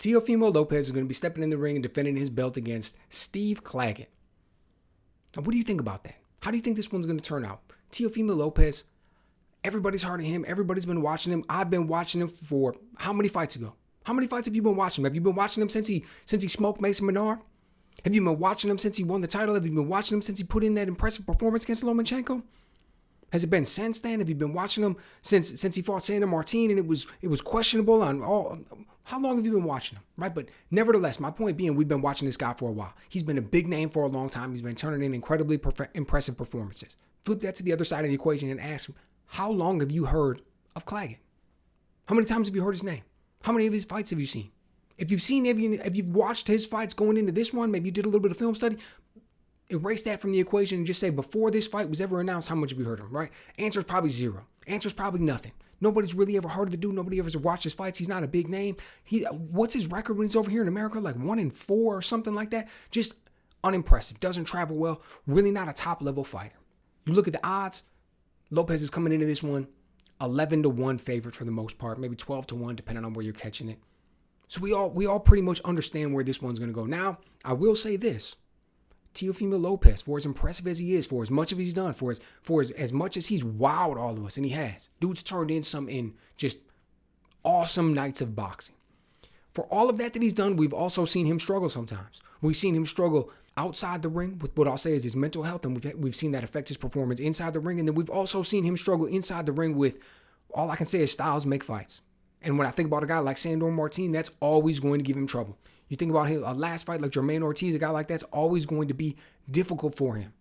Teofimo Lopez is going to be stepping in the ring and defending his belt against Steve Claggett. Now, what do you think about that? How do you think this one's going to turn out? Teofimo Lopez, everybody's heard of him. Everybody's been watching him. I've been watching him for how many fights ago? How many fights have you been watching him? Have you been watching him since he smoked Mason Menard? Have you been watching him since he won the title? Have you been watching him since he put in that impressive performance against Lomachenko? Has it been since then? Have you been watching him since he fought Sandor Martin and it was questionable on all? How long have you been watching him, right? But nevertheless, my point being, we've been watching this guy for a while. He's been a big name for a long time. He's been turning in incredibly impressive performances. Flip that to the other side of the equation and ask, how long have you heard of Claggett? How many times have you heard his name? How many of his fights have you seen? If you've watched his fights going into this one, maybe you did a little bit of film study, erase that from the equation and just say, before this fight was ever announced, how much have you heard of him, right? Answer is probably zero. Answer is probably nothing. Nobody's really ever heard of the dude. Nobody ever watched his fights. He's not a big name. What's his record when he's over here in America? Like 1-4 or something like that. Just unimpressive. Doesn't travel well. Really not a top level fighter. You look at the odds. Lopez is coming into this one 11-1 favorite for the most part. Maybe 12-1 depending on where you're catching it. So we all pretty much understand where this one's going to go. Now, I will say this. Teofimo Lopez, for as impressive as he is, for as much as he's done, for as much as he's wowed all of us, and he has. Dude's turned in some in just awesome nights of boxing. For all of that he's done, we've also seen him struggle sometimes. We've seen him struggle outside the ring with what I'll say is his mental health, and we've seen that affect his performance inside the ring, and then we've also seen him struggle inside the ring with, all I can say is styles make fights. And when I think about a guy like Sandor Martin, that's always going to give him trouble. You think about him, a last fight like Jermaine Ortiz, a guy like that's always going to be difficult for him.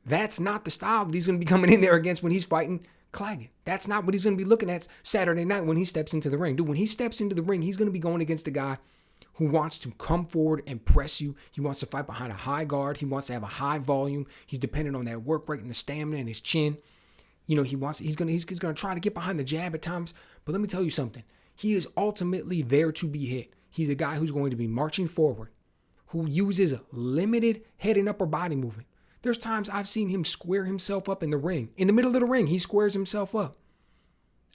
That's not the style that he's going to be coming in there against when he's fighting Claggett. That's not what he's going to be looking at Saturday night when he steps into the ring. Dude, when he steps into the ring, he's going to be going against a guy who wants to come forward and press you. He wants to fight behind a high guard. He wants to have a high volume. He's dependent on that work rate and the stamina and his chin. You know, he's going to try to get behind the jab at times. But let me tell you something. He is ultimately there to be hit. He's a guy who's going to be marching forward, who uses limited head and upper body movement. There's times I've seen him square himself up in the ring. In the middle of the ring, he squares himself up.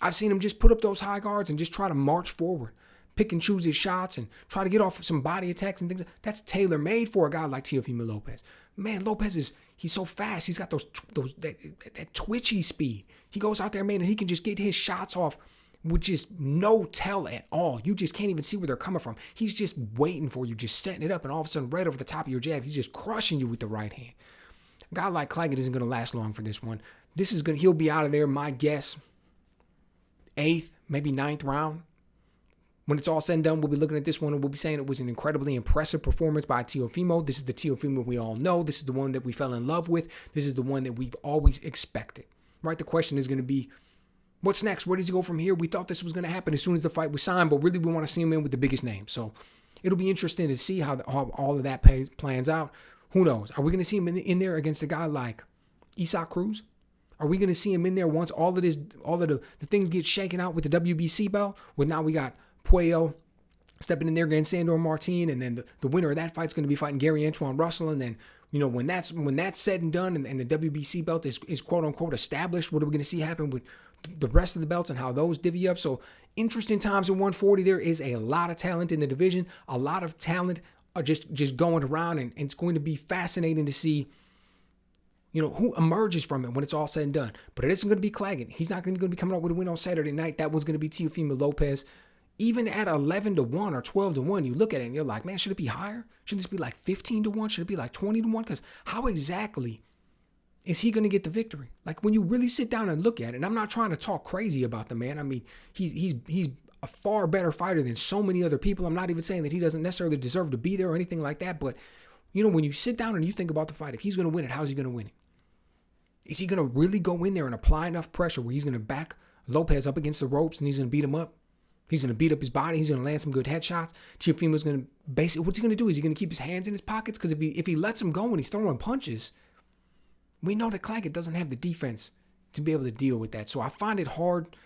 I've seen him just put up those high guards and just try to march forward, pick and choose his shots and try to get off some body attacks and things. That's tailor-made for a guy like Teofimo Lopez. Man, Lopez he's so fast. He's got that twitchy speed. He goes out there, man, and he can just get his shots off with just no tell at all. You just can't even see where they're coming from. He's just waiting for you, just setting it up, and all of a sudden, right over the top of your jab, he's just crushing you with the right hand. A guy like Claggett isn't going to last long for this one. He'll be out of there, my guess, 8th, maybe 9th round. When it's all said and done, we'll be looking at this one and we'll be saying it was an incredibly impressive performance by Teofimo. This is the Teofimo we all know. This is the one that we fell in love with. This is the one that we've always expected, right? The question is going to be, what's next? Where does he go from here? We thought this was going to happen as soon as the fight was signed, but really we want to see him in with the biggest name. So it'll be interesting to see how all of that plans out. Who knows? Are we going to see him in there against a guy like Isaac Cruz? Are we going to see him in there once all of the things get shaken out with the WBC belt? Well, now we got Puello stepping in there against Sandor Martin, and then the winner of that fight's going to be fighting Gary Antoine Russell, and then when that's said and done, and the WBC belt is quote unquote established, what are we going to see happen with the rest of the belts and how those divvy up? So interesting times at 140. There is a lot of talent in the division, a lot of talent just going around, and it's going to be fascinating to see who emerges from it when it's all said and done. But it isn't going to be Claggett. He's not going to be coming out with a win on Saturday night. That was going to be Teofimo Lopez. Even at 11-1 or 12-1, you look at it and you're like, man, should it be higher? Should this be like 15-1? Should it be like 20-1? Because how exactly is he going to get the victory? Like when you really sit down and look at it, and I'm not trying to talk crazy about the man. I mean, he's a far better fighter than so many other people. I'm not even saying that he doesn't necessarily deserve to be there or anything like that. But, when you sit down and you think about the fight, if he's going to win it, how's he going to win it? Is he going to really go in there and apply enough pressure where he's going to back Lopez up against the ropes and he's going to beat him up? He's going to beat up his body. He's going to land some good headshots. Teofimo's going to basically, what's he going to do? Is he going to keep his hands in his pockets? Because if he lets him go when he's throwing punches, we know that Claggett doesn't have the defense to be able to deal with that. So I find it hard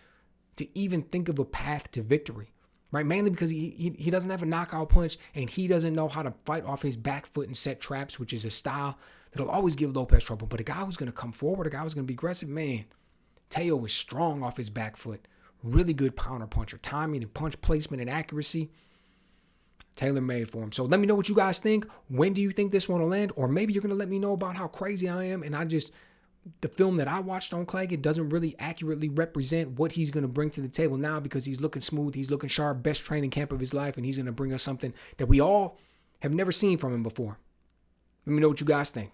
to even think of a path to victory, right? Mainly because he doesn't have a knockout punch and he doesn't know how to fight off his back foot and set traps, which is a style that'll always give Lopez trouble. But a guy who's going to come forward, a guy who's going to be aggressive, man, Teo is strong off his back foot. Really good counter puncher, timing and punch placement and accuracy. tailor-made for him. So let me know what you guys think. When do you think this one will end? Or maybe you're going to let me know about how crazy I am, and the film that I watched on Claggett doesn't really accurately represent what he's going to bring to the table now, because he's looking smooth, he's looking sharp, best training camp of his life, and he's going to bring us something that we all have never seen from him before. Let me know what you guys think.